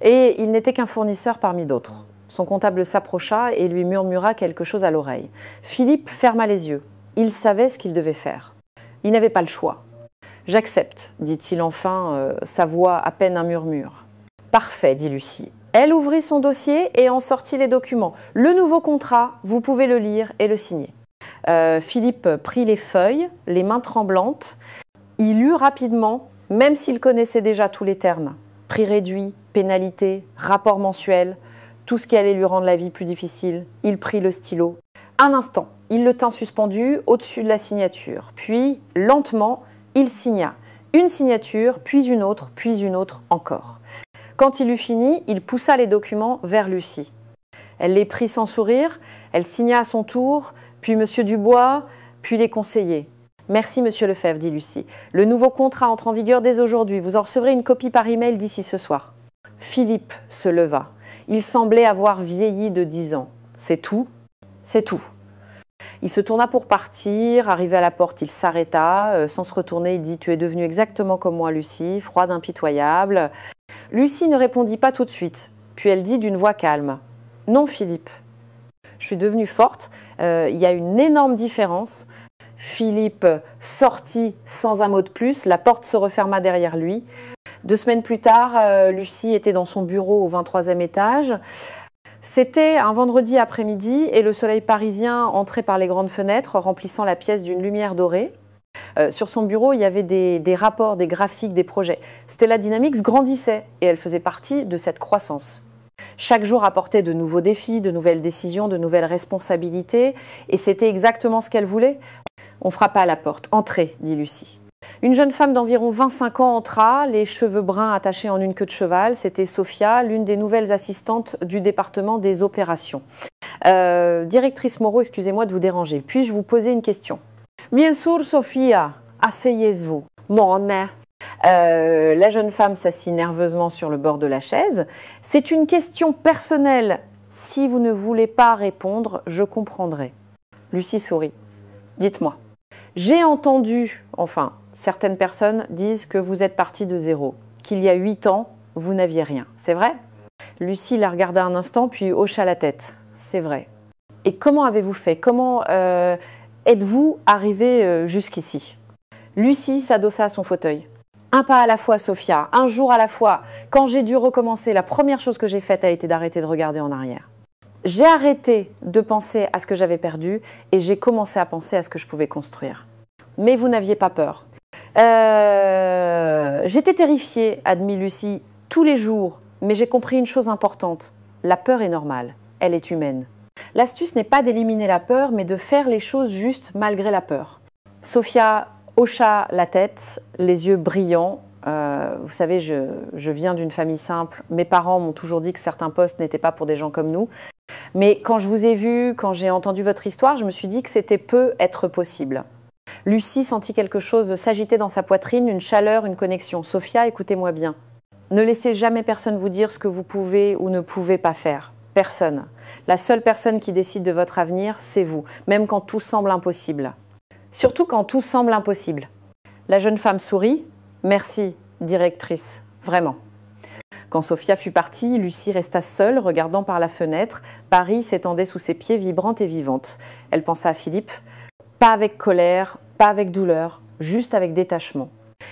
Et il n'était qu'un fournisseur parmi d'autres. Son comptable s'approcha et lui murmura quelque chose à l'oreille. Philippe ferma les yeux. Il savait ce qu'il devait faire. Il n'avait pas le choix. « J'accepte », dit-il enfin, sa voix à peine un murmure. « Parfait », dit Lucie. Elle ouvrit son dossier et en sortit les documents. « Le nouveau contrat, vous pouvez le lire et le signer. » Philippe prit les feuilles, les mains tremblantes. Il lut rapidement, même s'il connaissait déjà tous les termes. Prix réduit, pénalité, rapport mensuel, tout ce qui allait lui rendre la vie plus difficile. Il prit le stylo. Un instant, il le tint suspendu au-dessus de la signature. Puis, lentement, il signa. Une signature, puis une autre encore. Quand il eut fini, il poussa les documents vers Lucie. Elle les prit sans sourire, elle signa à son tour, puis Monsieur Dubois, puis les conseillers. « Merci, Monsieur Lefebvre, dit Lucie. Le nouveau contrat entre en vigueur dès aujourd'hui. Vous en recevrez une copie par email d'ici ce soir. » Philippe se leva. Il semblait avoir vieilli de 10 ans. « C'est tout ? C'est tout. » Il se tourna pour partir. Arrivé à la porte, il s'arrêta. Sans se retourner, il dit « Tu es devenue exactement comme moi, Lucie, froide, impitoyable. » Lucie ne répondit pas tout de suite. Puis elle dit d'une voix calme « Non, Philippe. Je suis devenue forte. Il y a une énorme différence. » Philippe sortit sans un mot de plus. La porte se referma derrière lui. 2 semaines plus tard, Lucie était dans son bureau au 23e étage. C'était un vendredi après-midi et le soleil parisien entrait par les grandes fenêtres, remplissant la pièce d'une lumière dorée. Sur son bureau, il y avait des rapports, des graphiques, des projets. Stella Dynamics grandissait et elle faisait partie de cette croissance. Chaque jour apportait de nouveaux défis, de nouvelles décisions, de nouvelles responsabilités et c'était exactement ce qu'elle voulait. On frappa à la porte. « Entrez », dit Lucie. Une jeune femme d'environ 25 ans entra, les cheveux bruns attachés en une queue de cheval. C'était Sophia, l'une des nouvelles assistantes du département des opérations. Directrice Moreau, excusez-moi de vous déranger. Puis-je vous poser une question? Bien sûr, Sophia. Asseyez-vous. Non, la jeune femme s'assit nerveusement sur le bord de la chaise. C'est une question personnelle. Si vous ne voulez pas répondre, je comprendrai. Lucie sourit. Dites-moi. J'ai entendu, enfin, certaines personnes disent que vous êtes partie de zéro, qu'il y a 8 ans, vous n'aviez rien. C'est vrai? Lucie la regarda un instant, puis hocha la tête. C'est vrai. Et comment avez-vous fait? Comment êtes-vous arrivée jusqu'ici? Lucie s'adossa à son fauteuil. Un pas à la fois, Sophia, un jour à la fois. Quand j'ai dû recommencer, la première chose que j'ai faite a été d'arrêter de regarder en arrière. J'ai arrêté de penser à ce que j'avais perdu et j'ai commencé à penser à ce que je pouvais construire. Mais vous n'aviez pas peur. J'étais terrifiée, admit Lucie, tous les jours, mais j'ai compris une chose importante. La peur est normale, elle est humaine. L'astuce n'est pas d'éliminer la peur, mais de faire les choses justes malgré la peur. Sophia hocha la tête, les yeux brillants. Vous savez, je viens d'une famille simple. Mes parents m'ont toujours dit que certains postes n'étaient pas pour des gens comme nous. Mais quand je vous ai vu, quand j'ai entendu votre histoire, je me suis dit que c'était peut être possible. Lucie sentit quelque chose s'agiter dans sa poitrine, une chaleur, une connexion. Sophia, écoutez-moi bien. Ne laissez jamais personne vous dire ce que vous pouvez ou ne pouvez pas faire. Personne. La seule personne qui décide de votre avenir, c'est vous, même quand tout semble impossible. Surtout quand tout semble impossible. La jeune femme sourit. Merci, directrice, vraiment. Quand Sophia fut partie, Lucie resta seule, regardant par la fenêtre. Paris s'étendait sous ses pieds, vibrante et vivante. Elle pensa à Philippe, pas avec colère, pas avec douleur, juste avec détachement.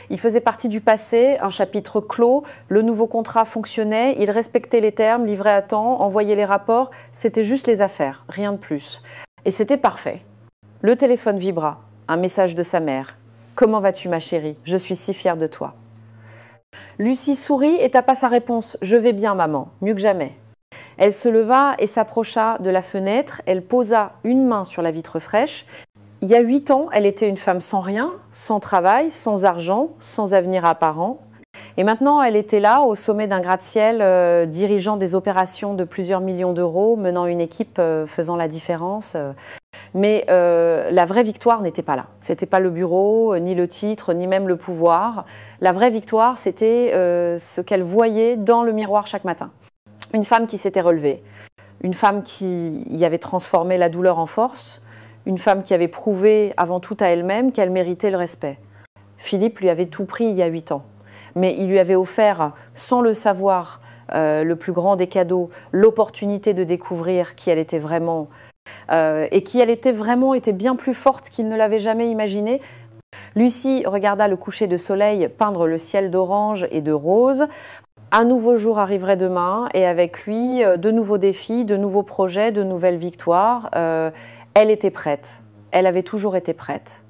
Il faisait partie du passé, un chapitre clos, le nouveau contrat fonctionnait, il respectait les termes, livrait à temps, envoyait les rapports, c'était juste les affaires, rien de plus. Et c'était parfait. Le téléphone vibra, un message de sa mère. « Comment vas-tu ma chérie? Je suis si fière de toi. » Lucie sourit et tapa sa réponse « Je vais bien maman, mieux que jamais. » Elle se leva et s'approcha de la fenêtre, elle posa une main sur la vitre fraîche. Il y a 8 ans, elle était une femme sans rien, sans travail, sans argent, sans avenir apparent. Et maintenant, elle était là, au sommet d'un gratte-ciel, dirigeant des opérations de plusieurs millions d'euros, menant une équipe faisant la différence. Mais la vraie victoire n'était pas là. Ce n'était pas le bureau, ni le titre, ni même le pouvoir. La vraie victoire, c'était ce qu'elle voyait dans le miroir chaque matin. Une femme qui s'était relevée, une femme qui y avait transformé la douleur en force, une femme qui avait prouvé avant tout à elle-même qu'elle méritait le respect. Philippe lui avait tout pris il y a 8 ans, mais il lui avait offert, sans le savoir, le plus grand des cadeaux, l'opportunité de découvrir qui elle était vraiment, et qui elle était vraiment était bien plus forte qu'il ne l'avait jamais imaginé. Lucie regarda le coucher de soleil peindre le ciel d'orange et de rose. Un nouveau jour arriverait demain et avec lui, de nouveaux défis, de nouveaux projets, de nouvelles victoires. Elle était prête. Elle avait toujours été prête.